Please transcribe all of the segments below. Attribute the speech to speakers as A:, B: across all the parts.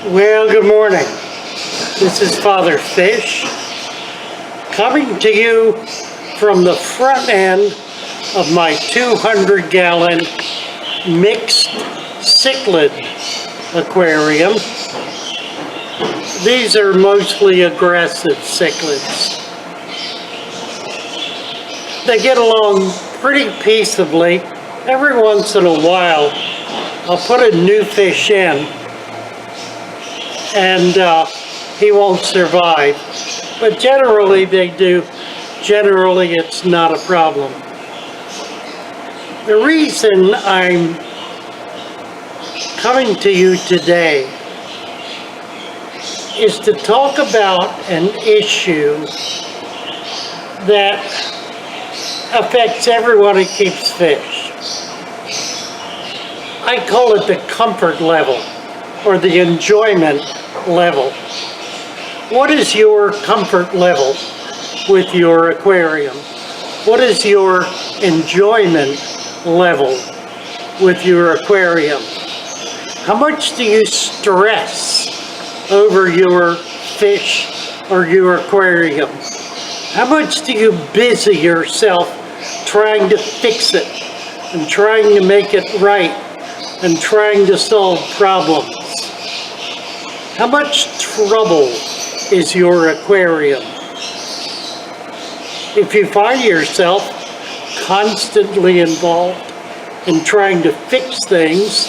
A: Well, good morning. This is Father Fish coming to you from the front end of my 200-gallon mixed cichlid aquarium. These are mostly aggressive cichlids. They get along pretty peaceably. Every once in a while, I'll put a new fish in and he won't survive. But generally they do. Generally it's not a problem. The reason I'm coming to you today is to talk about an issue that affects everyone who keeps fish. I call it the comfort level or the enjoyment level. What is your comfort level with your aquarium? What is your enjoyment level with your aquarium? How much do you stress over your fish or your aquarium? How much do you busy yourself trying to fix it and trying to make it right and trying to solve problems? How much trouble is your aquarium? If you find yourself constantly involved in trying to fix things,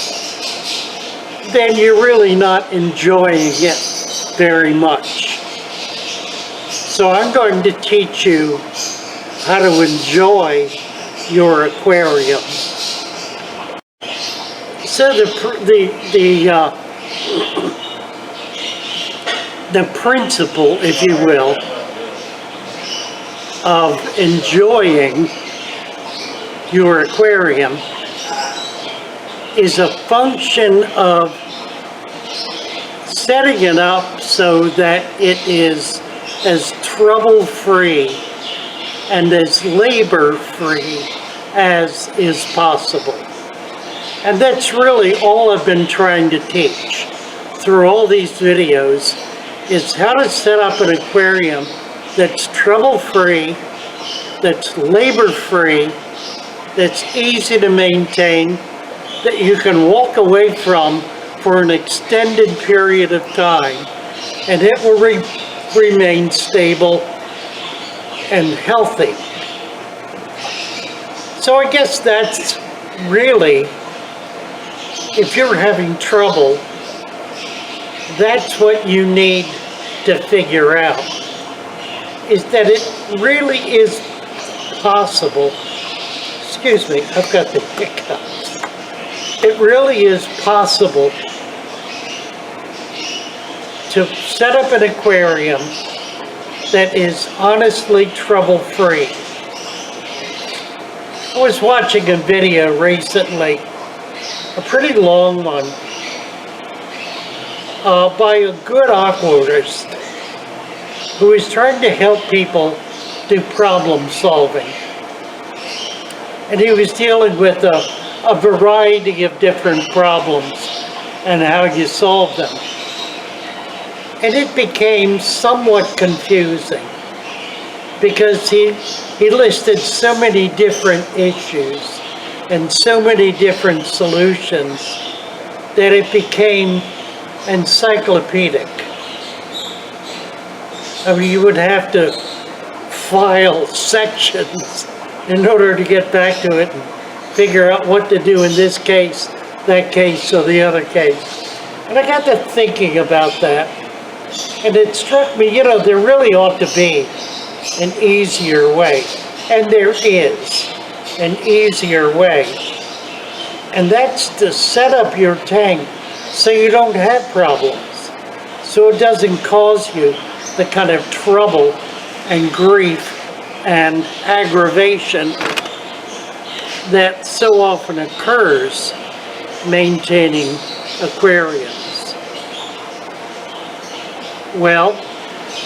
A: then you're really not enjoying it very much. So I'm going to teach you how to enjoy your aquarium. So the principle, if you will, of enjoying your aquarium is a function of setting it up so that it is as trouble-free and as labor-free as is possible. And that's really all I've been trying to teach through all these videos, is how to set up an aquarium that's trouble-free, that's labor-free, that's easy to maintain, that you can walk away from for an extended period of time, and it will remain stable and healthy. So I guess that's really, if you're having trouble, that's what you need to figure out, is that it really is possible. Excuse me, I've got the hiccups. It really is possible to set up an aquarium that is honestly trouble-free. I was watching a video recently, a pretty long one, by a good aquarist who is trying to help people do problem solving. And he was dealing with a variety of different problems and how you solve them. And it became somewhat confusing because he listed so many different issues and so many different solutions that it became encyclopedic. I mean, you would have to file sections in order to get back to it and figure out what to do in this case, that case, or the other case. And I got to thinking about that, and it struck me, you know, there really ought to be an easier way. And there is an easier way. And that's to set up your tank so you don't have problems, so it doesn't cause you the kind of trouble and grief and aggravation that so often occurs maintaining aquariums. Well,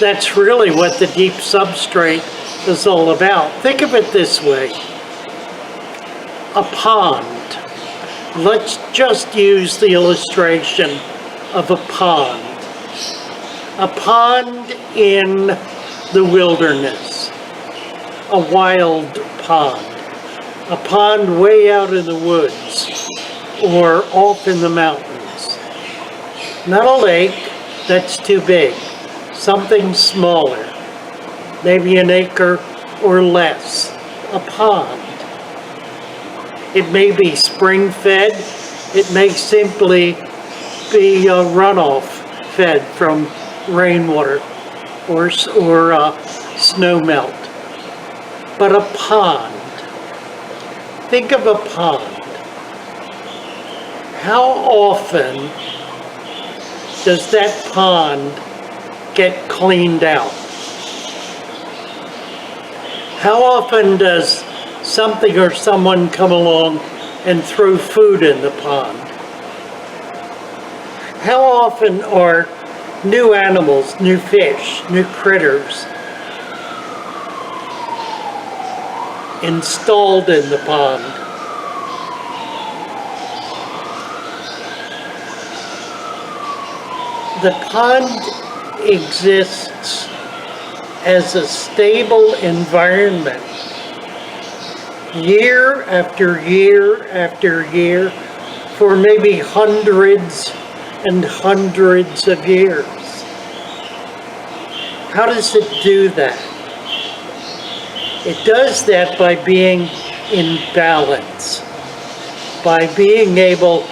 A: that's really what the deep substrate is all about. Think of it this way. A pond. Let's just use the illustration of a pond. A pond in the wilderness. A wild pond. A pond way out in the woods or off in the mountains. Not a lake, that's too big. Something smaller. Maybe an acre or less. A pond. It may be spring-fed. It may simply be runoff fed from rainwater or snow melt. But a pond. Think of a pond. How often does that pond get cleaned out? How often does something or someone come along and throw food in the pond? How often are new animals, new fish, new critters installed in the pond? The pond exists as a stable environment year after year after year for maybe hundreds and hundreds of years. How does it do that? It does that by being in balance, by being able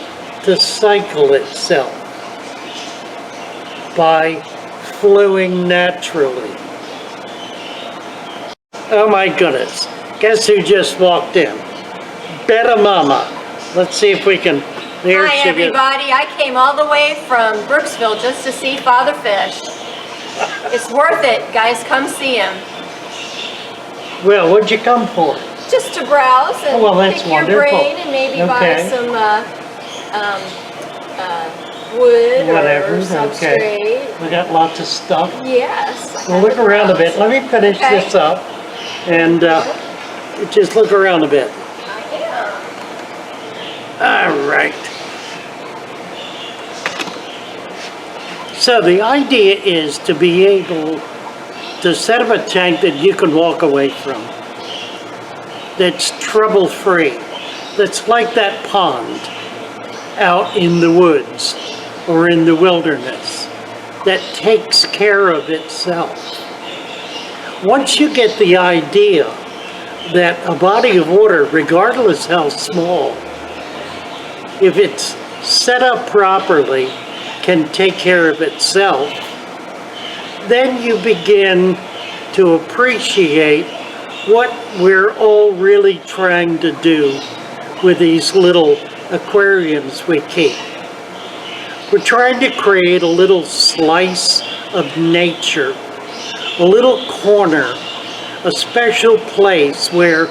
A: to cycle itself, by flowing naturally. Oh my goodness, guess who just walked in? Betta Mama. Let's see if we can, there
B: Hi
A: she
B: everybody, I came all the way from Brooksville just to see Father Fish. It's worth it, guys, come see him.
A: Well, what'd you come for?
B: Just to browse and
A: that's
B: pick your
A: wonderful.
B: brain and maybe buy
A: Okay.
B: some wood
A: Whatever,
B: or substrate.
A: okay. We got lots of stuff.
B: Yes.
A: Well, look around a bit. Let me finish
B: Okay.
A: this up and just look around a bit. All right. So the idea is to be able to set up a tank that you can walk away from, that's trouble-free, that's like that pond out in the woods or in the wilderness, that takes care of itself. Once you get the idea that a body of water, regardless how small, if it's set up properly, can take care of itself, then you begin to appreciate what we're all really trying to do with these little aquariums we keep. We're trying to create a little slice of nature, a little corner, a special place where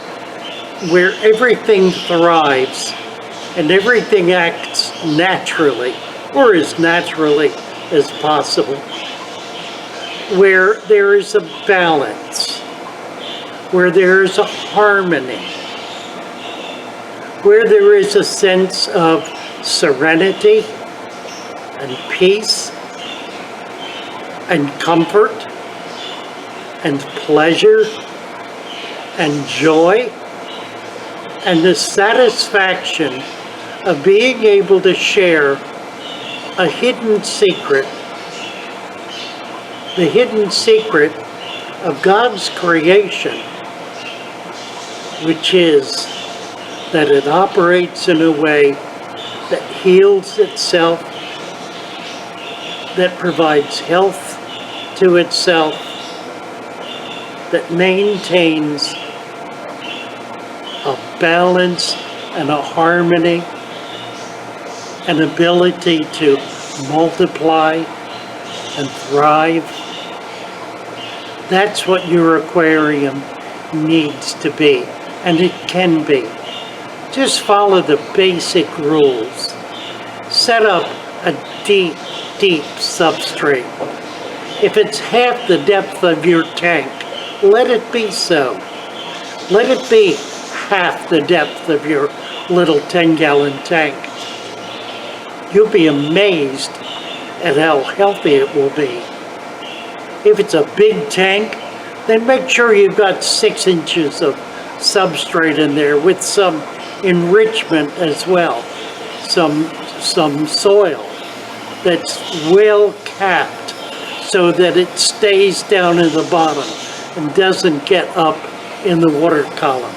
A: everything thrives and everything acts naturally, or as naturally as possible, where there is a balance, where there is a harmony, where there is a sense of serenity and peace and comfort and pleasure and joy and the satisfaction of being able to share a hidden secret, the hidden secret of God's creation, which is that it operates in a way that heals itself, that provides health to itself, that maintains a balance and a harmony, an ability to multiply and thrive. That's what your aquarium needs to be, and it can be. Just follow the basic rules. Set up a deep, deep substrate. If it's half the depth of your tank, let it be so. Let it be half the depth of your little 10-gallon tank. You'll be amazed and how healthy it will be. If it's a big tank, then make sure you've got 6 inches of substrate in there with some enrichment as well. Some soil that's well capped so that it stays down in the bottom and doesn't get up in the water column.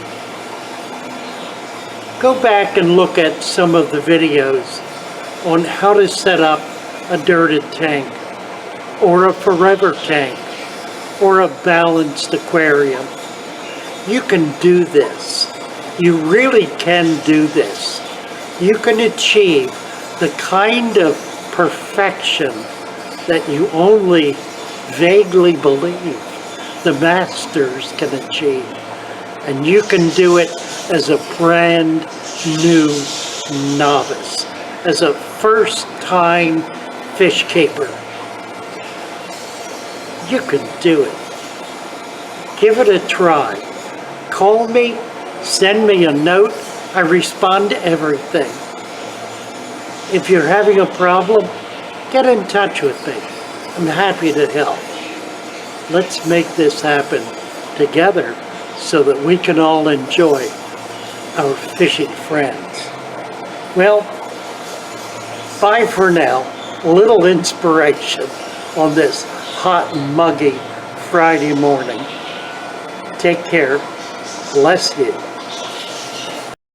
A: Go back and look at some of the videos on how to set up a dirted tank or a forever tank or a balanced aquarium. You can do this. You really can do this. You can achieve the kind of perfection that you only vaguely believe the masters can achieve. And you can do it as a brand new novice, as a first-time fish keeper. You can do it. Give it a try. Call me, send me a note. I respond to everything. If you're having a problem, get in touch with me. I'm happy to help. Let's make this happen together so that we can all enjoy our fishing friends. Well, bye for now. A little inspiration on this hot and muggy Friday morning. Take care. Bless you.